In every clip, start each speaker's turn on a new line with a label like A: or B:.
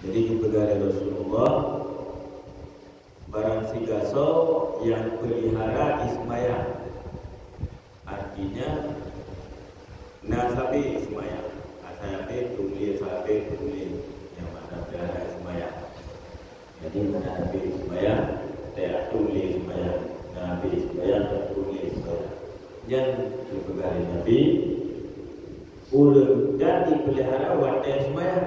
A: Jadi juga dari Rasulullah barang sigaso yang pelihara ismaya, artinya nasabi ismaya, asabe tulis yang mana pelihara ismaya. Jadi nabi ismaya tidak tulis ismaya, nabi ismaya tidak tulis ismaya. Yang juga dari nabi ulun dan dipelihara wadah ismaya,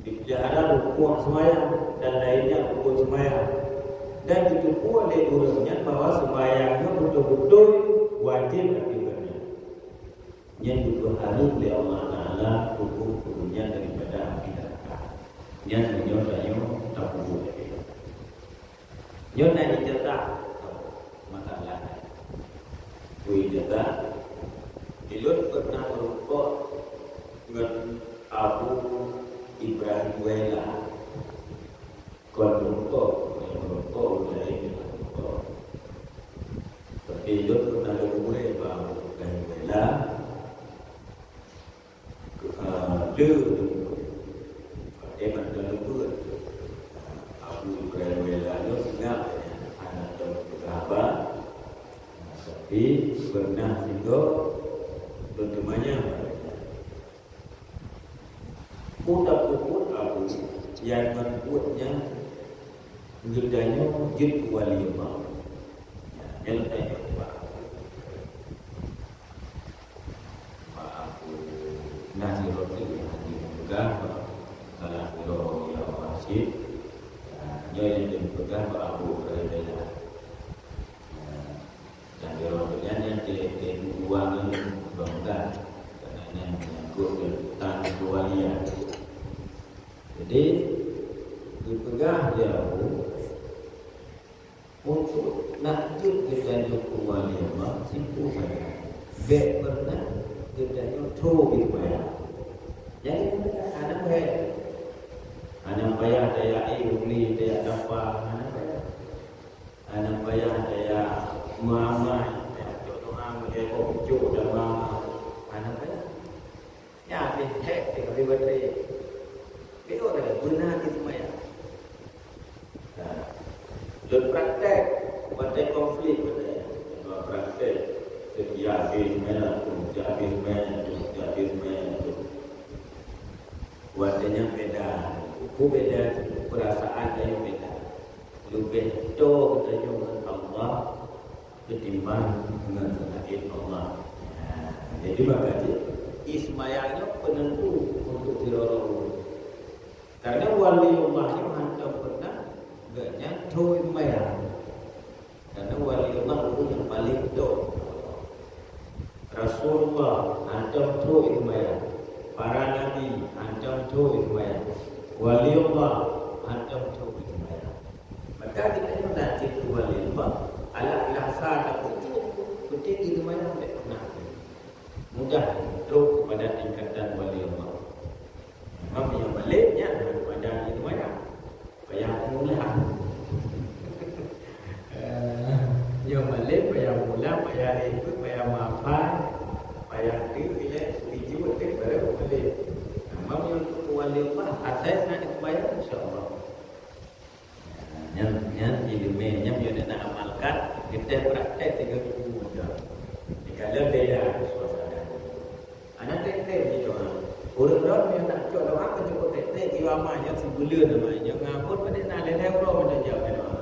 A: dipelihara rukun sembahyang dan lainnya rukun sembahyang, dan dituku oleh gurunya bahwa sembahyangnya betul-betul wajib akibatnya yang dipelihara oleh Allah Taala hukum-hukumnya daripada akidah yang menyodayo tak boleh yang nak dicetak masalah kui cetak Ilut pernah merukuk dengan Abu Ibrahim Wela. Kalau merokok udah ini merokok. Tapi Ilut pernah berumur Abu Ibrahim Wela. Dia mantan lumpur. Abu Ibrahim Wela itu senang anak berapa. Tapi pernah singgah bertemannya pun Abu yang membuatnya gedanya jid waliyullah. Yang tanya Pak Abu Nasirul yang dipegang salah satu yang masjid yang dipegang Pak Abu Hurairah dan dirodonya yang diuang bangga karena yang menyangkut tentang kewalian. Jadi dipegang dia untuk nak kita kewalian simpul saja. Bek pernah kita tu dibayar. Jadi anak bayar daya beli daya dapat anak bayar daya mama dia kok dan mama anak ya hek di baterai itu adalah benar itu maya. Dan praktek baterai konflik praktek setiap bismillah wajahnya beda, beda perasaan yang beda. Lebih to kita dengan Allah ketimbang dengan selain Allah. Jadi makanya ismayanya penentu untuk dirorong. Karena waliullah itu hantam pernah gaknya to ismayah. Karena waliullah itu yang paling to. Rasulullah hantam to ismayah. Para nabi hantam to ismayah. Waliullah hantam to ismayah. Maka kita nanti itu waliullah ala lahsana penting di mana tidak pernah mudah untuk kepada tingkatan waliullah. Memang yang baliknya kepada itu mana payah mula yang balik payah mula payah ikut payah maafan payah diri setuju itu baru balik. Memang yang untuk waliullah asasnya itu bayar insyaallah. Yang ilmunya yang nak amalkan kita praktek 3 minggu dah. Kalau beda suasana. Anak teteh gitu. Orang-orang yang nak cakap doa cukup teteh iwamanya sebulan namanya ngapun pada nak ada euro pada jawab doa.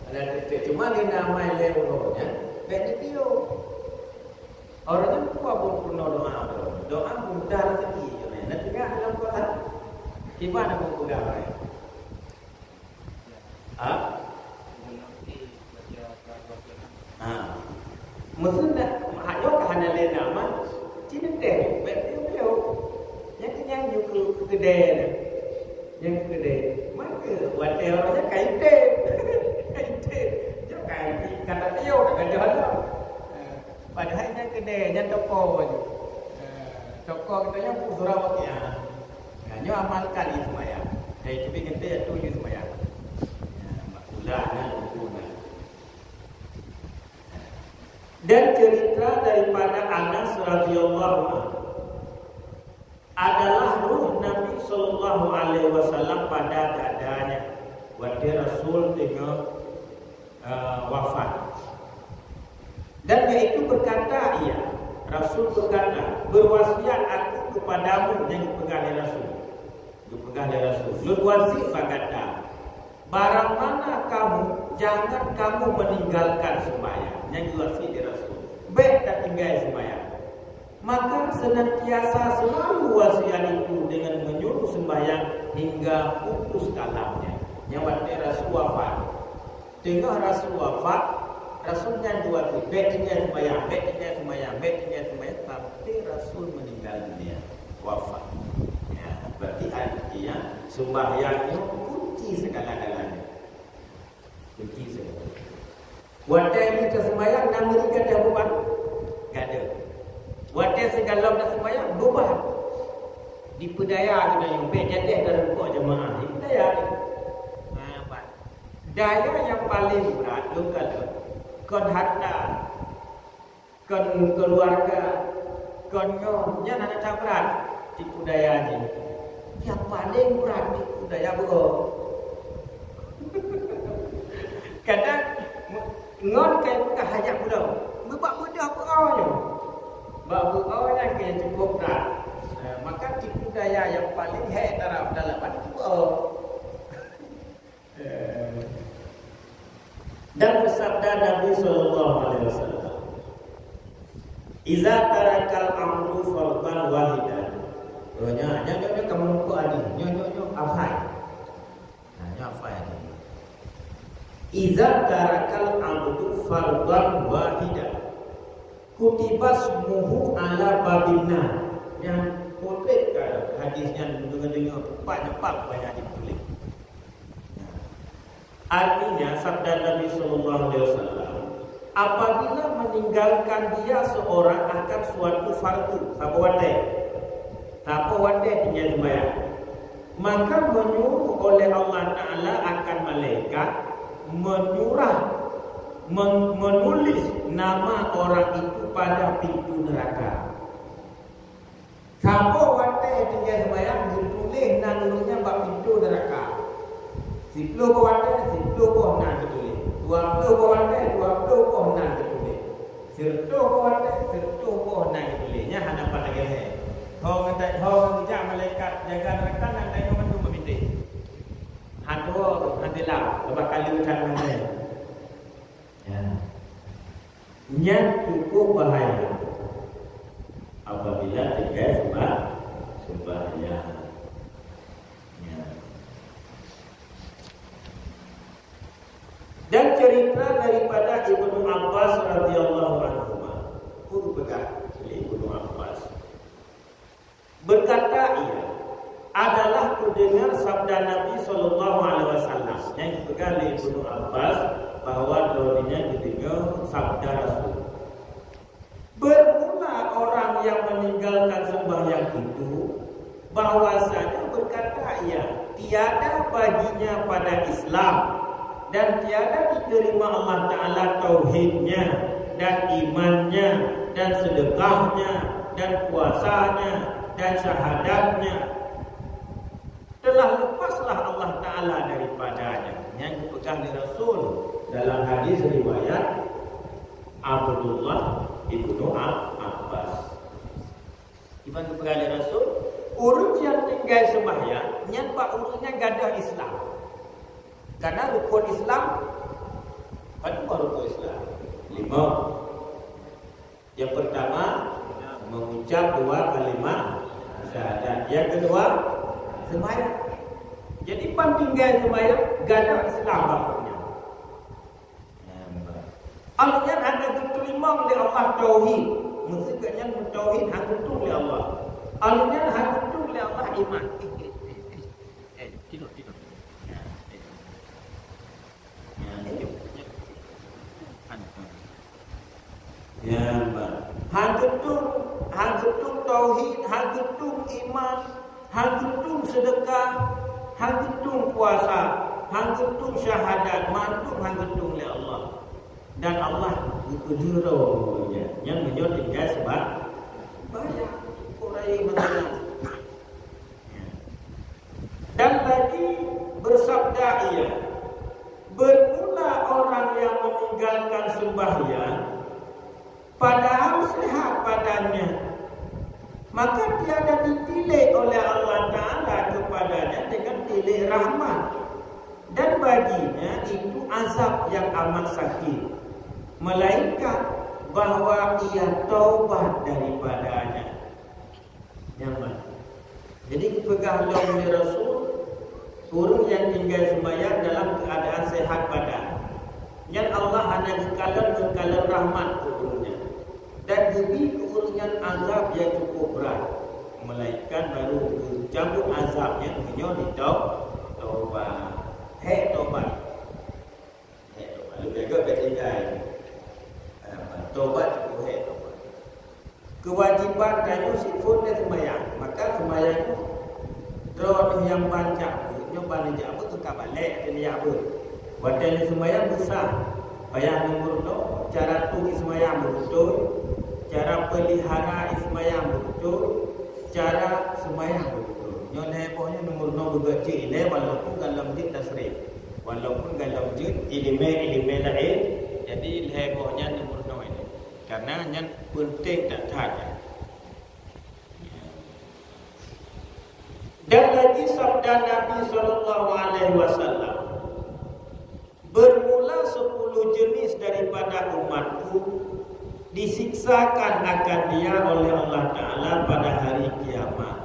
A: Ada teteh cuma dia nama euronya beda dia. Orangnya kuat pun doa mudah rezeki. Nanti kan dalam kota gimana pun pegawai. Maksudnya hayo kahana le nama cina deh betul yang juga gede yang gede mana wadah orangnya kaite jangan kaite kata dia kata dia padahal yang gede yang toko katanya Surawati hanya amalkan itu ya tapi kita itu itu ya dan cerita daripada Anas radhiyallahu anhu adalah ruh Nabi sallallahu alaihi wasallam pada dadanya waktu Rasul tengah wafat. Dan yaitu berkata, Rasul berkata, berwasiat aku kepadamu yang dipegang oleh Rasul. Berwasiat berkata, barang mana kamu, jangan kamu meninggalkan sembahyang. Yang diwasiat di Rasul. Baik tak tinggal sembahyang. Maka senantiasa selalu wasiat itu dengan menyuruh sembahyang hingga putus kalamnya. Yang waktu Rasul wafat. Tengah Rasul wafat, Rasulnya diwasiat, baik tinggal sembahyang, sampai Rasul meninggal dunia, wafat. Ya, berarti artinya sembahyangnya kunci segala-galanya. Kunci segala. Waktu ini sembahyang nama dia dah buat, tak ada. Waktu segala dah sembahyang buat. Di pedaya kita yang baik jadi ada buat jemaah. Di pedaya ni. Daya yang paling berat lu kalau kon harta, kon keluarga, kon nyomnya nak tak berat di budaya ni. Yang paling berat di budaya buat. Kadang ngon ke hajat pulau. Buat mudah buatnya. Buatnya ke cukup berat. Maka di budaya yang paling heterogen dalam itu. Dan bersabda Nabi sallallahu alaihi wasallam, "Iza tarakal amru fardan wahidan." Nyonya kamu ko adi. Nyonya afai. Nyonya afai adi. Iza tarakal amru fardan wahidan. Kutibas muhu ala babina. Yang potret hadisnya dengar cepat banyak ditulis. Artinya sabda Nabi sallallahu alaihi wasallam, apabila meninggalkan dia seorang akan suatu fardu, apa wate tinggal sembahyang, maka menyuruh oleh Allah Taala akan malaikat menulis nama orang itu pada pintu neraka. Siapa wate tinggal sembahyang ditulis namanya pada pintu neraka. 10 kawan dia, 10 kawan nak ketulis. 20 kawan dia, 20 kawan nak ketulis. 10 kawan dia, 10 kawan nak ketulis. Nya hadapan lagi ni. Hong kerja malaikat jaga neraka nak tengok mandu meminta. Hadilah, lepas kali ucap mana. Ya. Nya cukup bahaya. Apabila tinggal sembahyang. Dan cerita daripada Ibnu Abbas radhiyallahu anhu, guru bekas Ibnu Abbas, berkata ia adalah kudengar sabda Nabi sallallahu alaihi wasallam yang dipegang oleh Ibnu Abbas bahwa dirinya didengar sabda Rasul. Bermula orang yang meninggalkan sembahyang itu bahwasanya berkata ia tiada baginya pada Islam dan tiada diterima Allah Ta'ala tauhidnya dan imannya dan sedekahnya dan puasanya dan syahadatnya. Telah lepaslah Allah Ta'ala daripadanya. Yang dipegang di Rasul dalam hadis riwayat Abdullah ibnu Abbas. Iban dipegang di Rasul, urut yang tinggal sembahyang nyampak urutnya gadah Islam. Karena rukun Islam, apa rukun Islam? 5. Yang pertama, mengucap 2 kalimat syahadat. Yang kedua, sembahyang. Jadi tinggal sembahyang, gadah Islam maksudnya. Alnya ada diterima oleh Allah tauhid. Maksudnya tauhid hak betul oleh Allah. Alnya hak betul oleh Allah iman. Tidur. Ya, hak betul tauhid, hak betul iman, hak betul sedekah, hak betul puasa, hak betul syahadat, mantuk hak betul oleh Allah. Dan Allah itu jurunya yang menyebutkan sebab banyak orang yang maka tiada ditilik oleh Allah Ta'ala kepadanya dengan tilik rahmat. Dan baginya itu azab yang amat sakit, melainkan bahawa ia taubat daripadanya. Nyaman. Jadi pegang oleh Rasul, orang yang tinggal sembahyang dalam keadaan sehat badan, yang Allah hanya kekalan rahmat keurangnya, dan demi keurungan azab yang cukup berat, melainkan baru cabut azabnya punya ditaubat. Taubat. Lebih agak bertinggal. Taubat cukup taubat. Kewajiban kayu sifun dan sembahyang. Maka sembahyang itu drone yang banyak. Nyoba ni apa tu kabalik ni apa. Wadai sembahyang besar. Bayang nomor cara tu sembahyang betul, cara pelihara sembahyang betul, cara sembahyang betul. Nyo lepohnya nomor bergecil le walaupun dalam masjid tasrif. Walaupun dalam masjid ilmu lain, jadi lepohnya nomor ini. Karena yang penting tak tanya. Dan lagi sabda Nabi SAW, bermula 10 jenis daripada umatku disiksakan akan dia oleh Allah Ta'ala pada hari kiamat.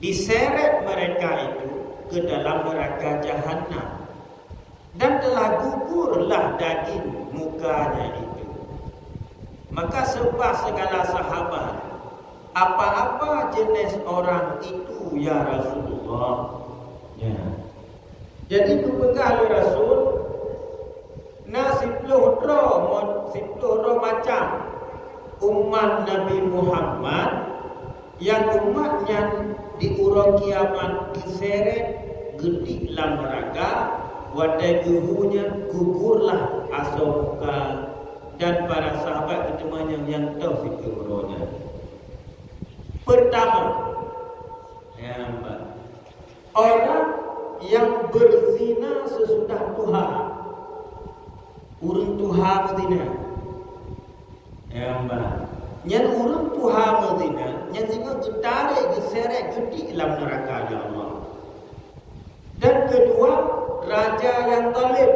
A: Diseret mereka itu ke dalam neraka jahanam, dan telah gugurlah daging mukanya itu. Maka sebab segala sahabat, apa-apa jenis orang itu ya Rasulullah? Ya. Jadi dipegang oleh Rasul, nasibluh macam umat Nabi Muhammad, yang umatnya di urang kiamat diseret gedi dalam neraka, wadai guhunya gugurlah asal muka, dan para sahabat ketemuannya yang tahu fikirnya. Pertama, orang yang berzina sesudah Tuhan, urang Tuhan berzina. Yang urang Tuhan berzina, yang sehingga ditarik, diseret, gedi dalam neraka ya Allah. Dan kedua, raja yang zalim.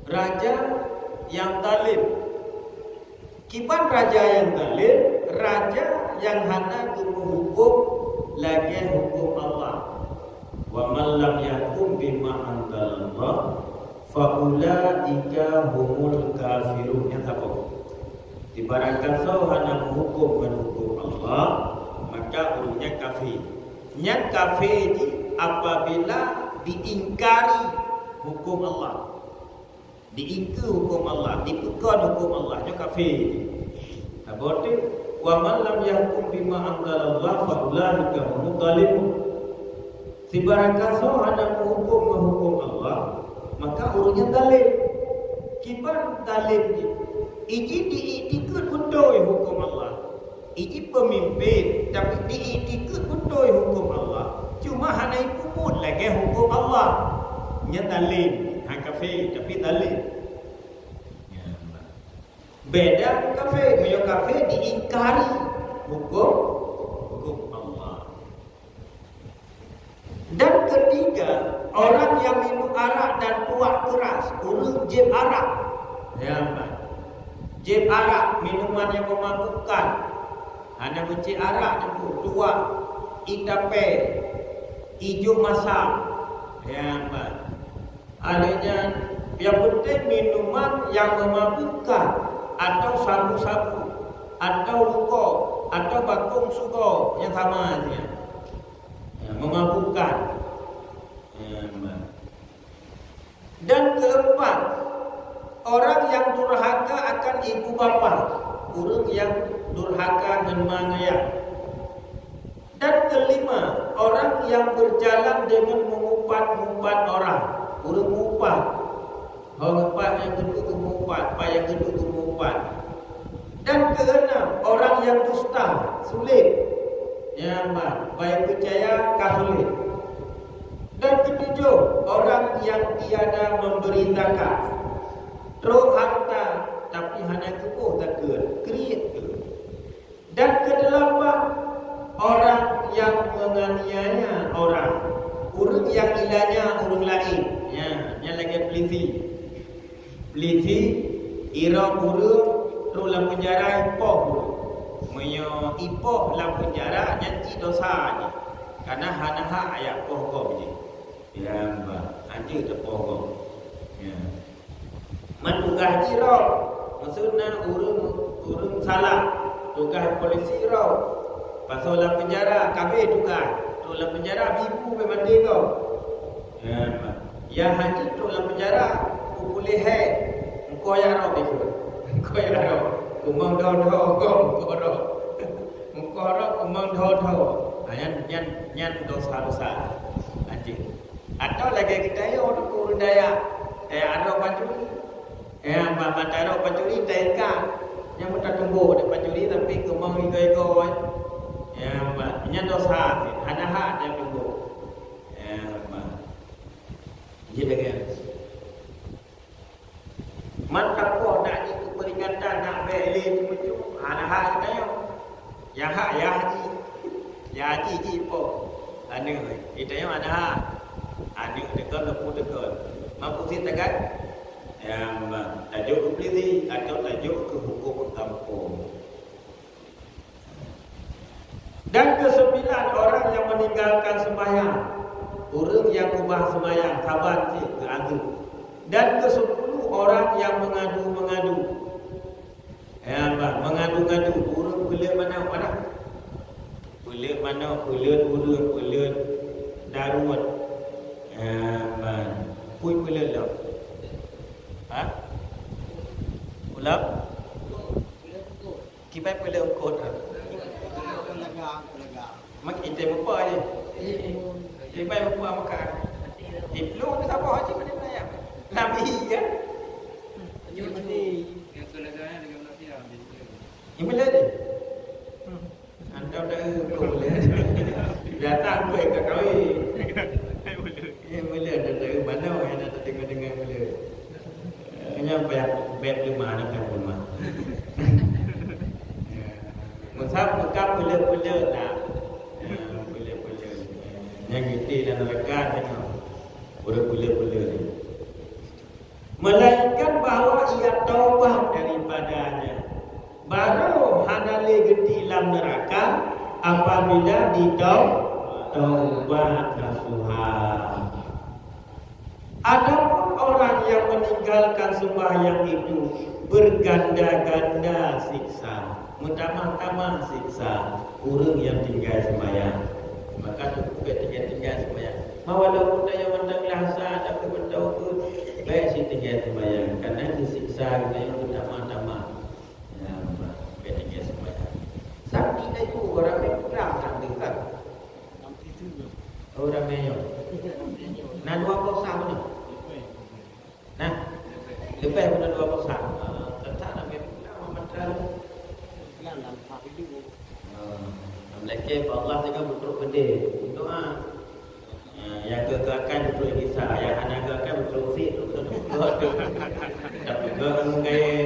A: Raja yang zalim. Kipan raja yang zalim, raja yang hanya menghukum lagi hukum Allah. Wa man lam yahkum bima anzalallah fa ulaika humul kafirun. Yang apa? Ibaratkan kau hanya menghukum Allah, maka orangnya kafir. Yang kafir ini apabila diingkari hukum Allah, diingkari hukum Allah, dipegang hukum Allah, itu kafir. Berarti wa man lam yahkum bima anzalallah fa ulaika humul zalimun. Ibaratkan kau hanya menghukum Allah, maka orangnya zalim. Kibar zalim ni iji diikut betul hukum Allah. Iji pemimpin tapi diikut betul hukum Allah. Cuma hanya ikut lagi hukum Allah. Nya zalim, kafir tapi zalim. Beda kafir, yo kafir diingkari hukum Allah. Dan ketiga, orang yang minum arak dan tuak keras, urut jeb arak. Jeb arak, minuman yang memabukkan. Hanya benci arak itu, tuak, itape, hijau masam. Adanya yang penting minuman yang memabukkan, atau sabu-sabu, atau luko, atau bakung suko yang sama saja. Memabukkan. Dan keempat, orang yang durhaka akan ibu bapa, orang yang durhaka dan mengayat. Dan kelima, orang yang berjalan dengan mengumpat-ngumpat orang, orang mengumpat. Orang yang kedua mengumpat, yang kedua mengumpat. Dan keenam, orang yang dusta, sulit. Baik percaya kasulit. Dan ketujuh, orang yang tiada memberi zakat. Terus harta tapi hanya kukuh tak ke, kriit ke. Dan kedelapan, orang yang menganiaya orang, orang yang ilahnya orang lain, yang lagi peliti, ira burung, dalam penjara ipoh, menyo ipoh dalam penjara nyanci dosanya, karena hanaha ayat pohon je, ya mbak, aja terpohon, ya. Mantugah jiro, maksudnya urung salah, tugas polisi ro, pasal dalam penjara, kami tugas, dalam penjara ibu memang dia, ya mbak, yang haji dalam penjara, boleh hai, engkau yang ro betul. Kau yang ro, kumang dodo, kau ro, kumang dodo, yang dosa anjing. Atau lagi kita ya orang kurun daya, ada pancuri, mata pancuri teka, yang mudah tumbuh ada pancuri tapi kumang ego, yang dosa, ada hak yang tumbuh, jadi kan. Mantap kau nak itu peringatan nak beli macam ada hak kita yo. Ya hak ya haji po. Anu kita yo ada hak. Anu dekat dekat. Mampu sih tegat. Yang tajuk ke polisi atau tajuk ke hukum kampung. Dan ke-9 orang yang meninggalkan sembahyang. Orang yang ubah sembahyang sabar sih ke agung. Dan ke-10 orang yang mengadu, mengadu, urut kulit mana, kulit daruat, kulit lah, ulap, kipai kulit ukut, mak itu apa aja, kipai apa makan, itu lu tak apa aja mana ya, nabi ya. Yang selaganya dengan nasi habis. Ini boleh deh. Anda dah boleh. Datang boleh ke kau ini. Boleh ada mana yang ada dengar boleh. Hanya banyak bed rumah nak rumah. Musab buka boleh lah. Boleh. Yang itu dan lekat tengok. Boleh. Melainkan bahawa ia taubah daripadanya. Baru hanale geti dalam neraka apabila ditaubat nasuha. Adapun orang yang meninggalkan sembahyang itu berganda-ganda siksa, pertama-tama siksa orang yang tinggal sembahyang. Maka cukup tinggal sembahyang. Walaupun dia mandang lahsa tapi bertaubat baik si tinggal sembahyang karena disiksa kita yang pertama-tama. Ya, baik tinggal sembahyang. Sakti itu orang yang kurang sakti kan? Orang meyo. Nah 2% mana? Nah, lebih pada 2%. Tetap nak memang mentera. Dalam hati dulu. Mereka Allah juga betul gede. Doa. Yang kekakan betul kisah, yang anak kekakan betul fit, betul. Tapi juga mungkin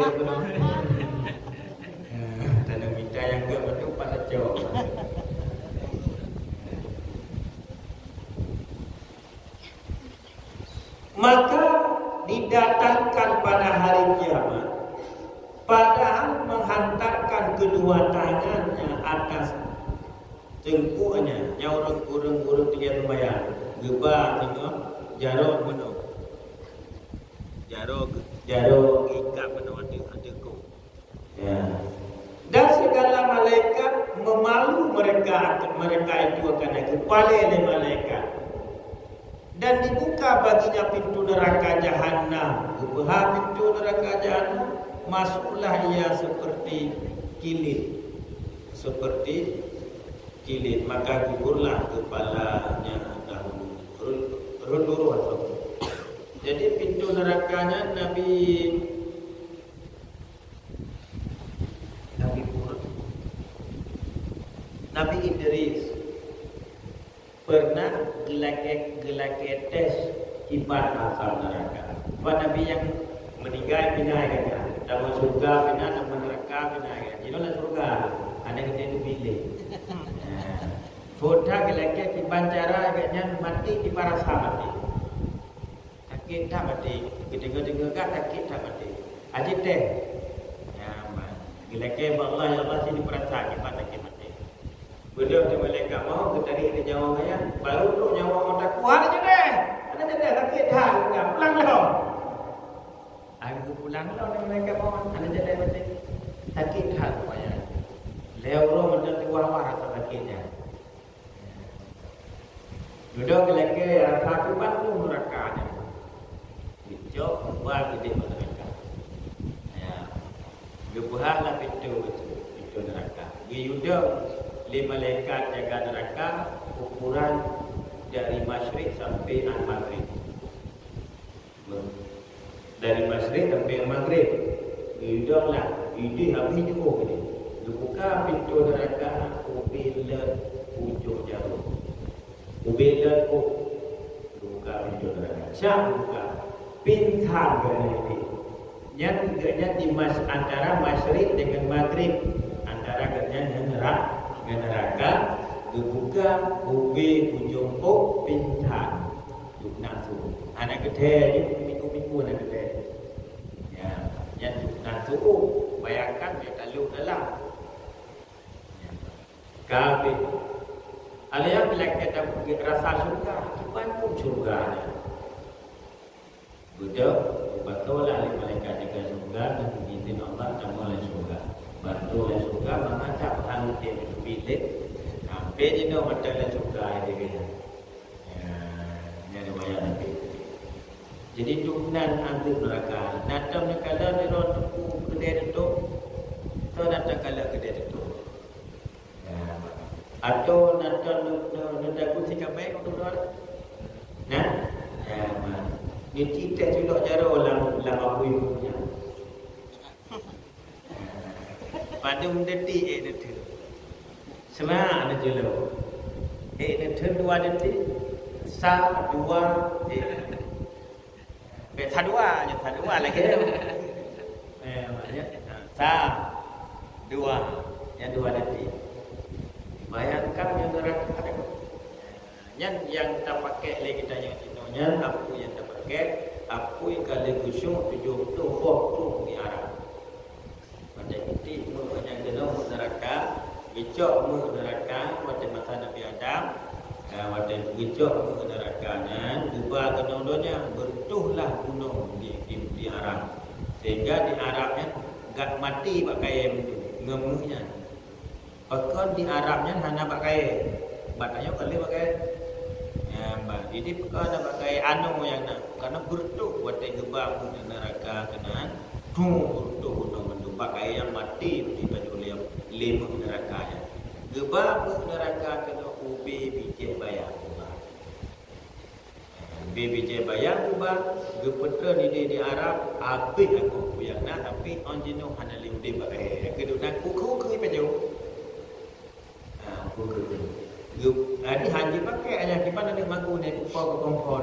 A: tanam minta yang ke betul pada jauh. Maka didatangkan pada hari kiamat, padahal menghantarkan kedua tangannya atas tengkuknya, yang orang tinggal sembahyang. Gebah tengok jarok benar. Jarok ikat benar hatiku. Ya. Dan segala malaikat memalu mereka itu akan kepala oleh malaikat. Dan dibuka baginya pintu neraka jahanam. Buka pintu neraka jahanam, masuklah ia seperti kilit. Maka gugurlah kepalanya dahulu. Rundur atau. Jadi pintu nerakanya Nabi Idris pernah gelake tes kibat asal neraka. Nabi yang meninggal pindah kan. Dalam surga pindah, dalam neraka pindah kan. Jadi dalam surga ada kejadian Foda gelake di bancara agaknya mati di parasa mati. Sakit tak mati. Dengar-dengar kat sakit tak mati. Ajib deh. Ya, gelake Allah ya Allah sini parasa kita sakit mati. Beliau di malaikat mau kita tarik ke nyawa saya, baru tu nyawa orang kuat aja deh. Ada je deh sakit tak, pulang lah. Aku pulang lah ni malaikat mau. Ada je deh mati. Sakit tak semuanya. Leo orang menjadi wawah rasa sakitnya. Duduk lagi rasa kuat tu neraka ni. Hijau buat gede neraka. Ya. Gebuhlah pintu neraka. Giyudah lima malaikat jaga neraka ukuran dari masyrik sampai al-maghrib. Dari masyrik sampai al-maghrib. Giyudahlah, ide habis cukup ni. Dibuka pintu neraka bila ujung jarum. Bila buka pintu neraka. Siapa buka? Pintar kerana ini. Yang kerja di antara masyrik dengan maghrib. Antara kerja dengan neraka. Dibuka ujung pintar. Yuk nafsu. Anak gede, minggu-minggu anak gede. Ya, yang nafsu. Bayangkan dia kalau dalam. Kabin. Ada yang bilang kita rasa surga, Tuhan pun surga. Betul, betul lah malaikat jaga surga dan izin Allah kamu oleh surga. Betul oleh surga, mengajak orang dia itu bilik. Sampai jenuh betul oleh surga itu kita. Ini ada banyak nanti. Jadi tunan anggap neraka. Natam ni kalau dia orang tuku kedai itu, so natam kalau kedai itu. Atau nada kunci kamai untuk orang, nah, ni kita juga cara orang apa ibunya. Pada detik detik, semua ada jelo. Detik 2 detik, sa 2 sa 2 lagi tu. Maknanya sa 2 yang 2 detik. Bayangkan yang neraka yang tak pakai lagi kita yang tinonya, apa yang tak pakai, apa yang kalau kusyuk 70 waktu di Arab. Pada itu yang jenuh neraka, gicok neraka pada masa Nabi Adam, pada gicok nerakanya, dua gunungnya bertuhlah gunung di Arab, sehingga di Arabnya gak mati pakai ngemuhnya. Bahkan di Arabnya hanya pakai batanya kali pakai jadi perkara pakai anu yang nak karena bertuk buat gebab neraka kena bertuk untuk pakai yang mati di baju lima neraka ya gebab neraka kena ubi biji bayar biji bayar ubah gepetra di Arab habis aku yang nak tapi onjino hanya liudi pakai kedua kuku penjauh Adi haji pakai aja di mana dia magu ni kupa kompor.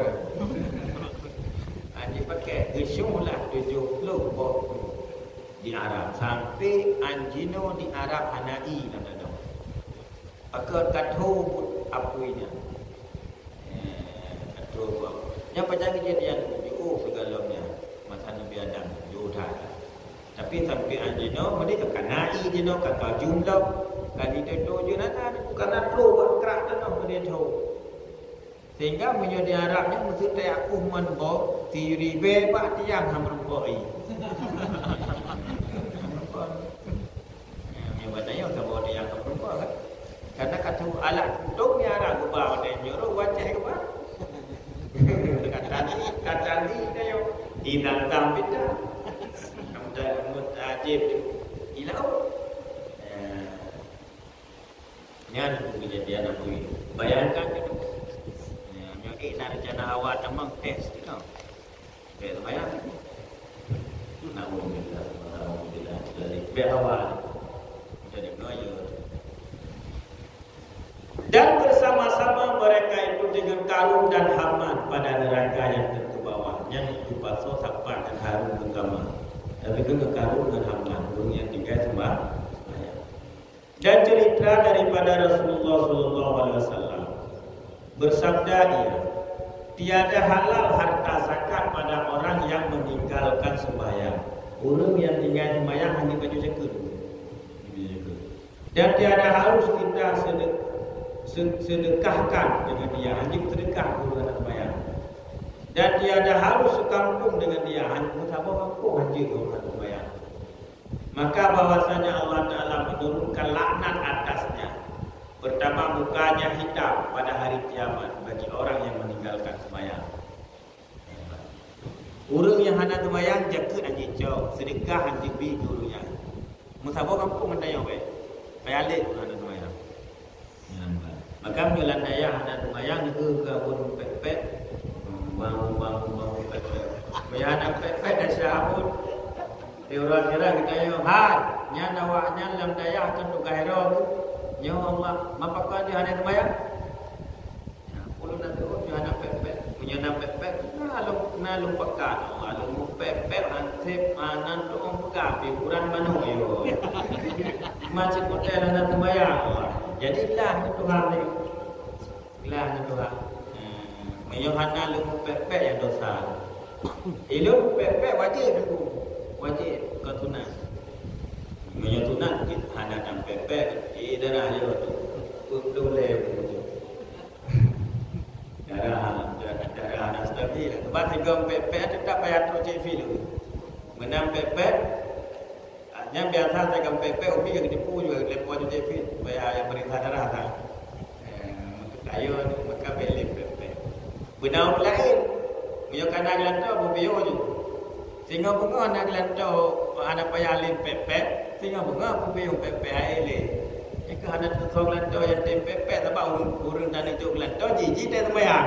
A: Haji pakai gesyulah 70 di Arab sampai anjino di Arab Hanai nana. Pakai katho apuinya. Katho yang pada kejadian segalanya masa Nabi Adam diudah. Tapi sampai anjino mereka Hanai jino kata jumlah kali dia je nana bukan atro buat kerak tanah dia tahu sehingga menjadi Arabnya mesti tak aku menbo tiri bebas tiang hamrupoi yang batanya tak bawa dia hamrupoi kan karena kata alat dong ya Arab bawa dia nyuruh wajah ke apa kata ni dia hilang tambita mutajib ilau Nyan kejadian aku ini. Bayangkan itu. Yang narjana awak tamang tes tu. Bayangkan. Alhamdulillah dari awal jadi noyo. Dan bersama-sama mereka itu dengan Karun dan Haman pada neraka yang terbawah. Yang itu pasal Safar dan Harun bersama. Tapi ke Karun dan Haman yang tiga sembah. Dan cerita cerita daripada Rasulullah sallallahu alaihi wasallam. Bersabda ia, tiada halal harta zakat pada orang yang meninggalkan sembahyang. Orang yang tinggal sembahyang hanya baju jaga. Dan tiada harus kita sedekahkan dengan dia, hanya sedekah guru anak sembahyang. Dan tiada harus sekampung dengan dia, hanya bersama kampung hanya guru anak sembahyang. Maka bahwasanya Allah Ta'ala menurunkan laknat atasnya. Pertama, mukanya hitam pada hari kiamat bagi orang yang meninggalkan sembahyang. Orang yang hendak sembahyang jaga anjing jauh, sedekah anjing bi gurunya. Musabah kampung mendayang baik. Payalik orang hendak sembahyang. Maka menjualan daya hendak sembahyang ke burung pepek, bangun pepek. Bayar pepek dan syahud. Orang kira kita yo, hai, nya nawaknya dalam daya tentu kahiro tu. Ya Allah, mapakah dia hendak sembahyang? Ya, puluh nanti dia hendak pepek. Punya nak pepek, lalu pekat. Lalu pepek antep anan doang pekat. Ukuran mana yo? Macam hotel hendak sembahyang. Jadilah Tuhan ni. Lah Tuhan. Menyuhana lu pepek yang dosa. Ilu pepek wajib tu. Wajib kau tunang. Menyutunan kita hendak dan pepek. Darah yo tu. Boleh begitu. Darah anak stabil. Sebab tiga pepek tetap payah terus CV dulu. Menang pepek. Yang biasa saya pepek, ubi yang dipu juga lepas tu CV. Supaya yang perintah darah tak. Kayu ni maka beli pepek. Benar lain. Punya kanak gelantau berbio je. Sehingga bunga anak gelantau anak payah lin pepek. Sehingga bunga berbio pepek air. Jika anak tukang gelantau yang tem pepek sebab urun dan itu gelantau jijik dia sembahyang.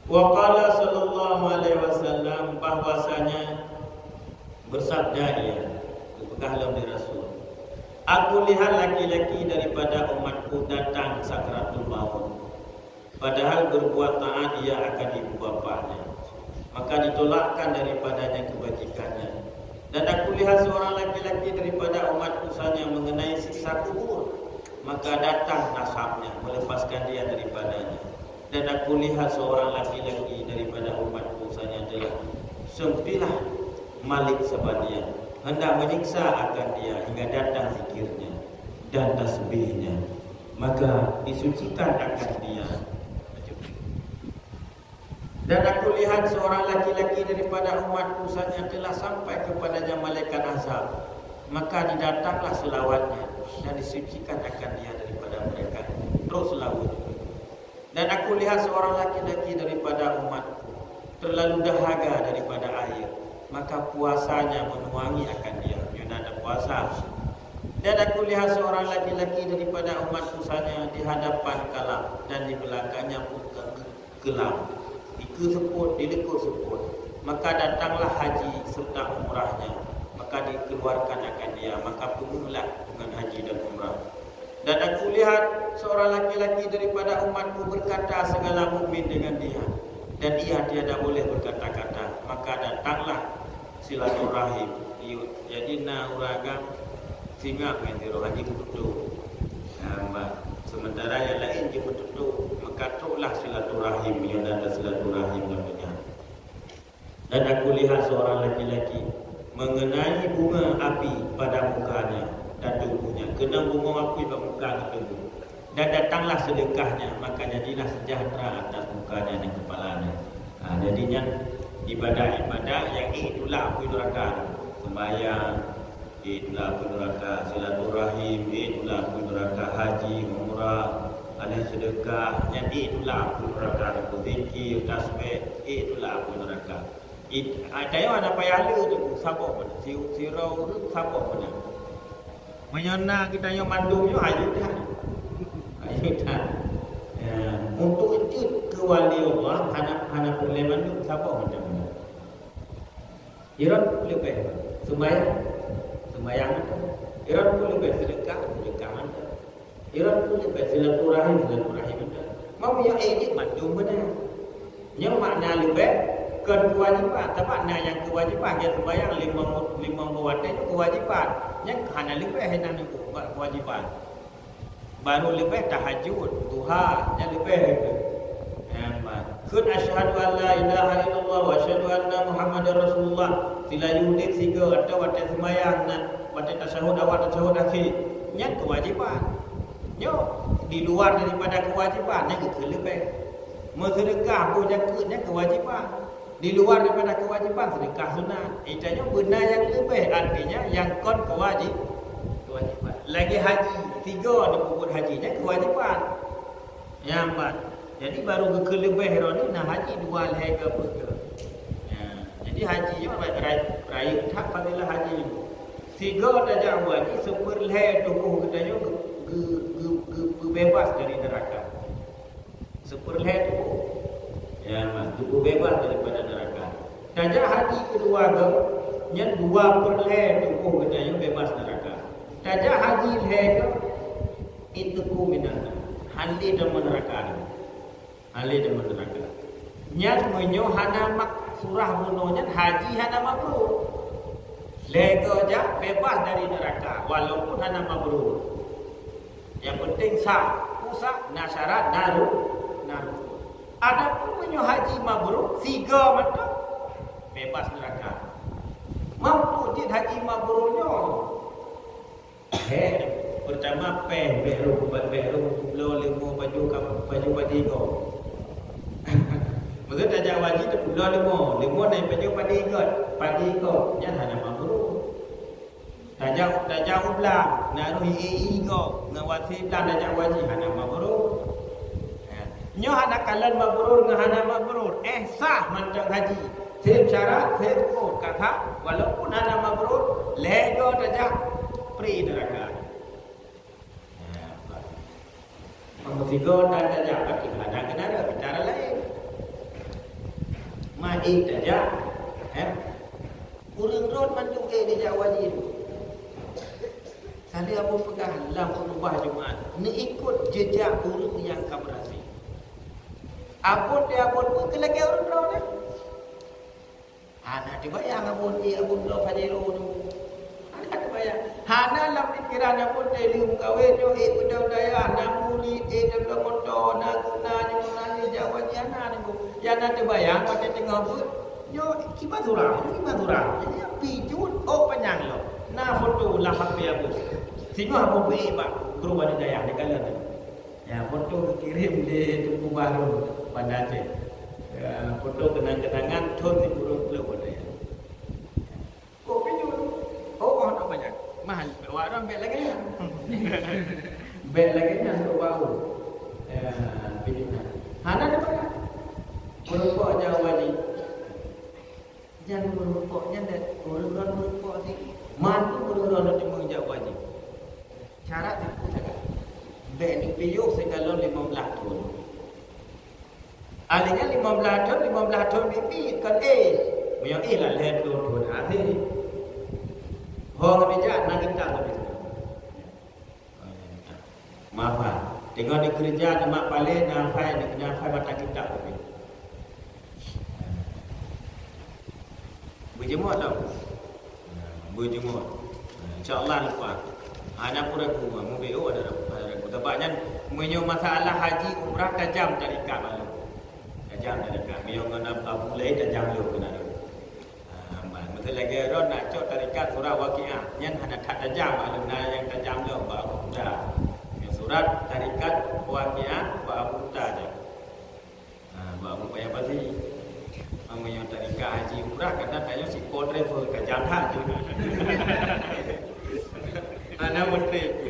A: Wa qala sallallahu alaihi wasallam, bahwasanya bersabda ia, bekahlah dari Rasul, aku lihat laki-laki daripada umatku datang sakratul maut, padahal berbuat taat ia akan ibu bapanya, maka ditolakkan daripadanya kebajikannya. Dan aku lihat seorang laki-laki daripada umatku saja mengenai siksa kubur, maka datang nasabnya melepaskan dia daripadanya. Dan aku lihat seorang laki-laki daripada umatku saja telah sempilah Malik Sabadia, hendak menyiksa akan dia hingga datang zikirnya dan tasbihnya, maka disucikan akan dia. Dan aku lihat seorang laki-laki daripada umatku saja telah sampai kepadanya malaikat azab, maka didatanglah selawatnya dan disucikan akan dia daripada mereka. Terus selawat. Dan aku lihat seorang laki-laki daripada umatku terlalu dahaga daripada air, maka puasanya menuangi akan dia. Dia ada puasa. Dan aku lihat seorang laki-laki daripada umatku saja di hadapan kalam dan di belakangnya pun gelap. Dikeseput, dilekut seput. Maka datanglah haji serta umrahnya, maka dikeluarkan akan dia, maka pungulah dengan haji dan umrah. Dan aku lihat seorang laki-laki daripada umatku berkata segala mukmin dengan dia, dan ia tiada boleh berkata-kata, maka datanglah silaturahim. Jadi na uraga singa mentiro haji betul. Sementara yang lain je betul, maka tulah silaturahim yang ada silaturahim namanya. Dan aku lihat seorang laki-laki mengenai bunga api pada mukanya dan tubuhnya, kena bunga api pada muka dan tubuh. Dan datanglah sedekahnya, maka jadilah sejahtera atas mukanya dan kepalanya. Jadinya ibadah-ibadah yang itulah aku neraka, sembahyang, itulah aku neraka, silaturahim, itulah aku neraka, haji, umrah, ada sedekah, yang itulah aku neraka, aku zikir, tasbih, itulah aku neraka. Ada ada pahala tu, sabuk pun, sirau tu sabuk pun. Menyana kita yang mandung yo ayu dah. Untuk itu kewali Allah hana boleh mandung sabuk macam mana. Iran boleh baik. Sembahyang ada. Iran boleh baik sedekah ada. Iran boleh baik silaturahim ada. Mau yang ini mandung benar. Yang makna lebih kewajiban, tepatnya yang kewajiban yang sembahyang lima waktu itu kewajiban. Yang hanya lebih hendak itu kewajiban. Baru lebih tahajud, duha, yang lebih itu. Kun asyhadu an la ilaha illallah wa asyhadu anna Muhammadar Rasulullah. Sila yudin siga atau waktu sembahyang dan waktu tasyahud awal tasyahud akhir. Yang kewajiban. Yo di luar daripada kewajiban yang lebih. Sedekah pun yang kewajiban. Di luar daripada kewajiban sedekah sunat. Itanya benar yang lebih, artinya yang kewajiban. Lagi haji, 3 ada pokok hajinya kewajipan. Yang 4. Jadi baru ke lebih ni nak haji 2 leh ke apa ke. Jadi haji je raya tak fadilah haji. 3 darjah wajib seperleh tubuh katanya bebas dari neraka. Seperleh tubuh. Tubuh bebas daripada neraka. Darjah haji kedua ke yang 2/2 tubuh katanya bebas neraka. Darjah haji leh ke itu kuminan hali dan neraka. Hali dan neraka. Yang menyo hana mak surah bunuhnya haji hana mabrur. Lego aja bebas dari neraka walaupun hana mabrur. Yang penting sah, usah nasyarat naru. Adapun menyo haji mabrur 3 mata bebas neraka. Mampu dia haji mabrurnya. Pertama beru lo limo baju padi ko. Maka tajak wajib tu lo limo naik baju padi ko nya hana mabrur. Tajak ublah naruh ko ngawasi plan tajak wajib hana mabrur. Nyo hana kalan mabrur ngahana mabrur sah mandang haji. Sip syarat sip ko kata walaupun hana mabrur lego tajak pri neraka. Mengfigur dan tajak ada kenara bicara lain. Mai tajak urang rod mandung di Jawa ni. Tadi apa pegang lam khutbah Jumaat. Ni ikut jejak urang yang kaberasi. Apun dia pun kelagi urang rod ni. Ana dibayang apun lo fajiro tu. Ada bayang. Hana lam pikiran pun telium kawin yo bedau daya namuli dalam motor nak guna ni Jawa jana ni bu. Jana terbayang pada tengah bu. Yo kibatura. Jadi pijut panjang lo. Na foto lah HP abu. Sino abu be ba guru ada daya dekat ni. Ya foto kirim di Tugu Baru pada Aceh. Foto kenang-kenangan thon di Pulau Daya. Kok pijut? Nak banyak. Mahal, orang bet lagi kan? Bet lagi kan untuk bau. Hana ada apa? Merupuk Jawa ni. Jangan merupuknya dan orang merupuk ni. Mantu orang nanti menjawab ni. Cara tipu cakap. Bet ni piyuk sekalon 15 tahun. Alihnya 15 tahun bibi kan Yang lah lihat tahun akhir. Orang kerja nak kita lebih. Maafan. Tengok di kerja nama paling nafai mata kita lebih. Berjemur tau. Berjemur. InsyaAllah lepas. Anak pura kuma mubeo ada ragu. Tepatnya menyo masalah haji umrah tajam tarikat malu. Tajam tarikat. Menyo kena Abu Lai tajam lu kena. Lagi orang nak cok tarikat surah Waqiah yang hanya tak tajam alumna yang tajam lo ba Abu Buddha. Surat tarikat Waqiah ba Abu Buddha je. Ba Abu Payah Basi. Yang tarikat haji umrah kata tanya si co-driver tajam tak je. Ana menteri